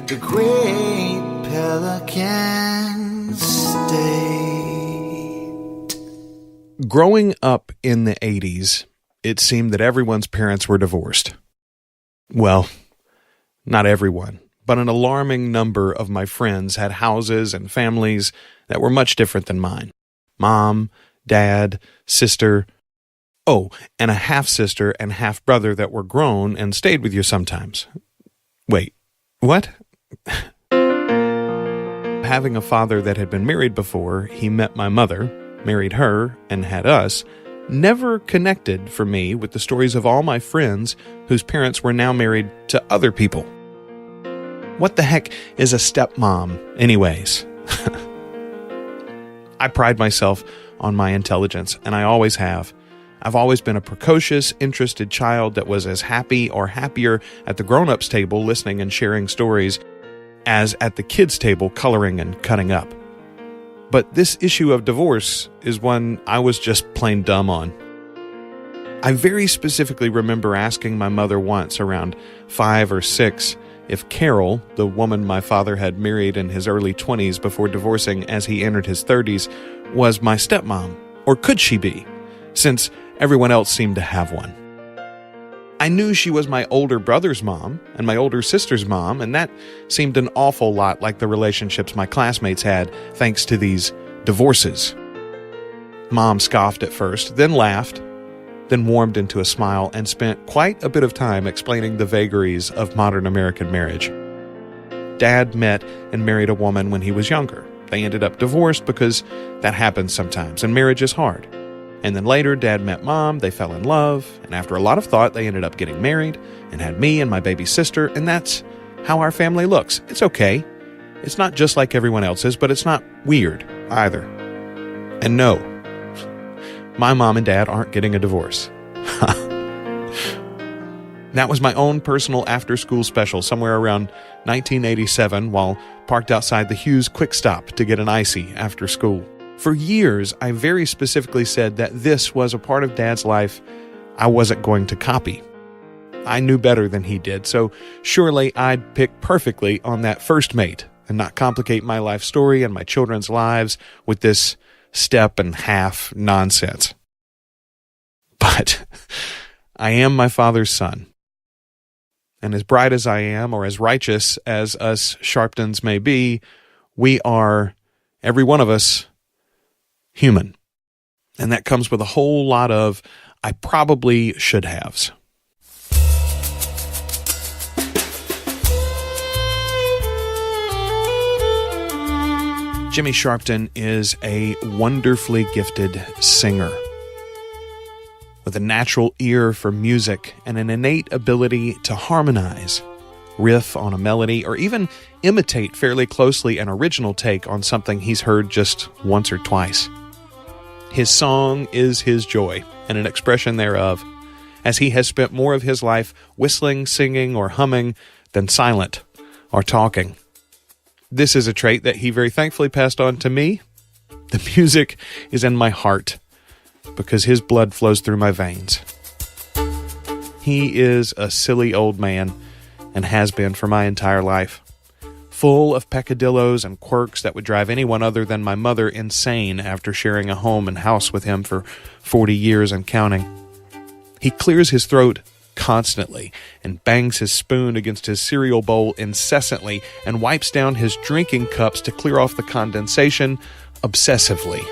the Great Pelican State. Growing up in the 80s, it seemed that everyone's parents were divorced. Well, not everyone, but an alarming number of my friends had houses and families that were much different than mine. Mom, dad, sister, and a half-sister and half-brother that were grown and stayed with you sometimes. Wait, what? Having a father that had been married before he met my mother, married her, and had us, never connected for me with the stories of all my friends whose parents were now married to other people. What the heck is a stepmom, anyways? I pride myself on my intelligence, and I always have. I've always been a precocious, interested child that was as happy or happier at the grown-ups table listening and sharing stories as at the kids' table coloring and cutting up. But this issue of divorce is one I was just plain dumb on. I very specifically remember asking my mother once, around 5 or 6, if Carol, the woman my father had married in his early 20s before divorcing as he entered his 30s, was my stepmom, or could she be, since everyone else seemed to have one. I knew she was my older brother's mom and my older sister's mom, and that seemed an awful lot like the relationships my classmates had thanks to these divorces. Mom scoffed at first, then laughed, then warmed into a smile and spent quite a bit of time explaining the vagaries of modern American marriage. Dad met and married a woman when he was younger. They ended up divorced because that happens sometimes, and marriage is hard. And then later, Dad met Mom, they fell in love, and after a lot of thought, they ended up getting married and had me and my baby sister, and that's how our family looks. It's okay. It's not just like everyone else's, but it's not weird either. And no, my mom and dad aren't getting a divorce. That was my own personal after-school special somewhere around 1987 while parked outside the Hughes Quick Stop to get an icy after school. For years, I very specifically said that this was a part of Dad's life I wasn't going to copy. I knew better than he did, so surely I'd pick perfectly on that first mate and not complicate my life story and my children's lives with this step and half nonsense. But I am my father's son. And as bright as I am, or as righteous as us Sharptons may be, we are, every one of us, human. And that comes with a whole lot of I probably should haves. Jimmy Sharpton is a wonderfully gifted singer with a natural ear for music and an innate ability to harmonize, riff on a melody, or even imitate fairly closely an original take on something he's heard just once or twice. His song is his joy and an expression thereof, as he has spent more of his life whistling, singing, or humming than silent or talking. This is a trait that he very thankfully passed on to me. The music is in my heart because his blood flows through my veins. He is a silly old man and has been for my entire life, full of peccadillos and quirks that would drive anyone other than my mother insane after sharing a home and house with him for 40 years and counting. He clears his throat constantly and bangs his spoon against his cereal bowl incessantly and wipes down his drinking cups to clear off the condensation obsessively.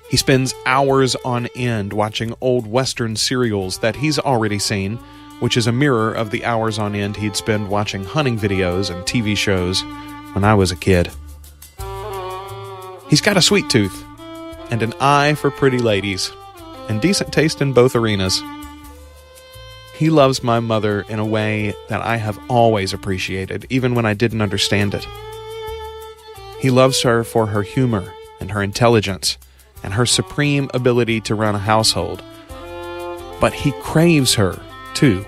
He spends hours on end watching old Western serials that he's already seen, which is a mirror of the hours on end he'd spend watching hunting videos and TV shows when I was a kid. He's got a sweet tooth and an eye for pretty ladies and decent taste in both arenas. He loves my mother in a way that I have always appreciated, even when I didn't understand it. He loves her for her humor and her intelligence and her supreme ability to run a household. But he craves her, too.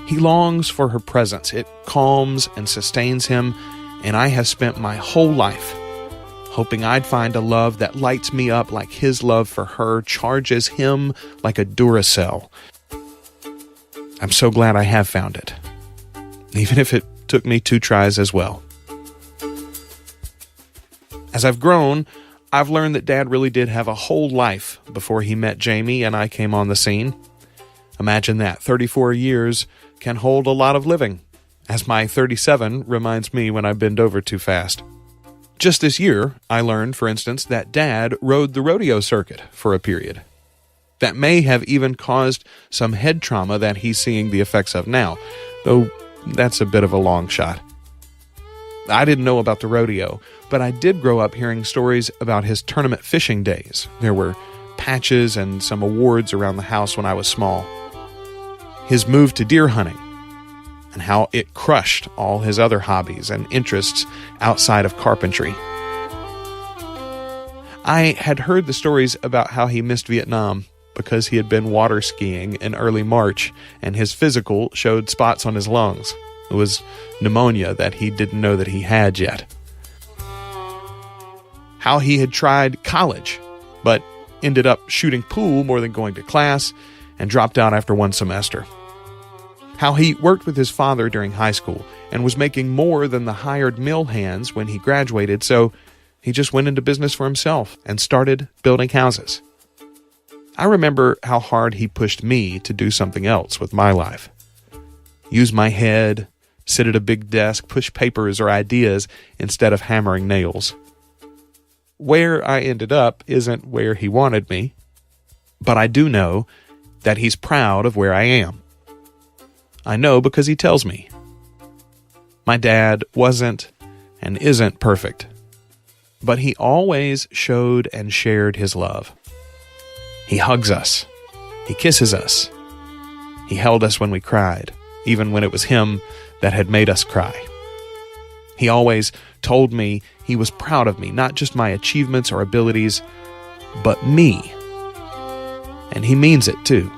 He longs for her presence. It calms and sustains him, and I have spent my whole life hoping I'd find a love that lights me up like his love for her charges him like a Duracell. I'm so glad I have found it, even if it took me 2 tries as well. As I've grown, I've learned that Dad really did have a whole life before he met Jamie and I came on the scene. Imagine that, 34 years can hold a lot of living, as my 37 reminds me when I bend over too fast. Just this year, I learned, for instance, that Dad rode the rodeo circuit for a period. That may have even caused some head trauma that he's seeing the effects of now, though that's a bit of a long shot. I didn't know about the rodeo, but I did grow up hearing stories about his tournament fishing days. There were patches and some awards around the house when I was small. His move to deer hunting, and how it crushed all his other hobbies and interests outside of carpentry. I had heard the stories about how he missed Vietnam because he had been water skiing in early March and his physical showed spots on his lungs. It was pneumonia that he didn't know that he had yet. How he had tried college, but ended up shooting pool more than going to class and dropped out after 1 semester. How he worked with his father during high school and was making more than the hired mill hands when he graduated, so he just went into business for himself and started building houses. I remember how hard he pushed me to do something else with my life. Use my head, sit at a big desk, push papers or ideas instead of hammering nails. Where I ended up isn't where he wanted me, but I do know that he's proud of where I am. I know because he tells me. My dad wasn't and isn't perfect, but he always showed and shared his love. He hugs us. He kisses us. He held us when we cried, even when it was him that had made us cry. He always told me he was proud of me, not just my achievements or abilities, but me. And he means it too.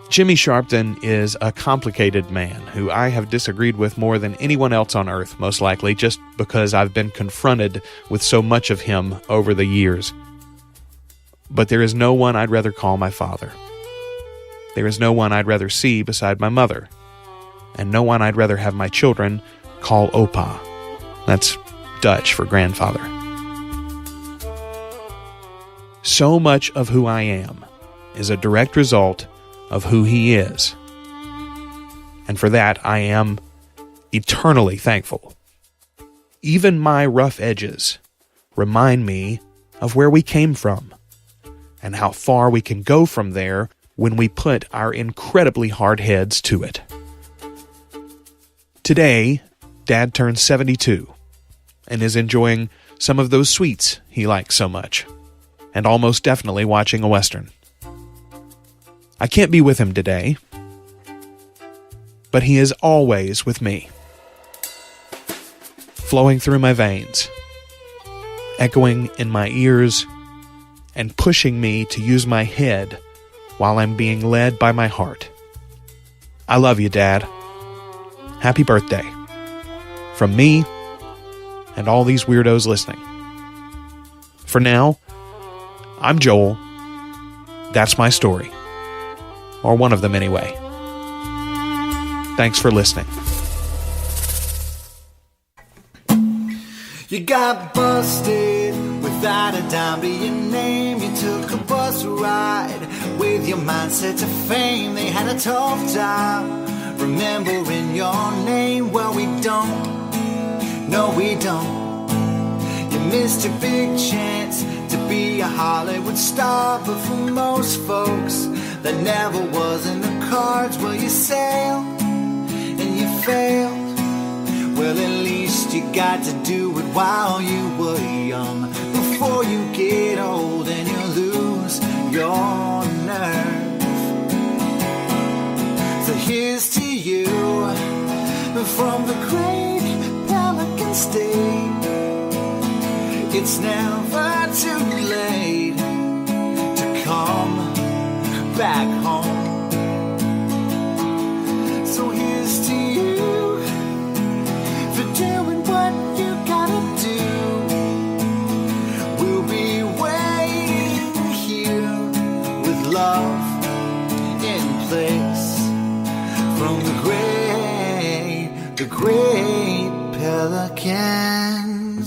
Jimmy Sharpton is a complicated man who I have disagreed with more than anyone else on earth, most likely, just because I've been confronted with so much of him over the years. But there is no one I'd rather call my father. There is no one I'd rather see beside my mother. And no one I'd rather have my children call Opa. That's Dutch for grandfather. So much of who I am is a direct result of who he is. And for that, I am eternally thankful. Even my rough edges remind me of where we came from and how far we can go from there when we put our incredibly hard heads to it. Today, Dad turns 72 and is enjoying some of those sweets he likes so much, and almost definitely watching a Western. I can't be with him today, but he is always with me, flowing through my veins, echoing in my ears, and pushing me to use my head while I'm being led by my heart. I love you, Dad. Happy birthday. From me and all these weirdos listening. For now, I'm Joel. That's my story. Or one of them anyway. Thanks for listening. You got busted without a dime to your name. You took a bus ride with your mindset to fame. They had a tough time remembering your name. Well, we don't. No, we don't. You missed your big chance to be a Hollywood star, but for most folks that never was in the cards. Well, you sailed and you failed. Well, at least you got to do it while you were young, before you get old and you lose your nerve. So here's to you from the great Pelican State. It's never too late to come back home. So here's to you for doing what you gotta do. We'll be waiting here with love in place from the great the great pelican.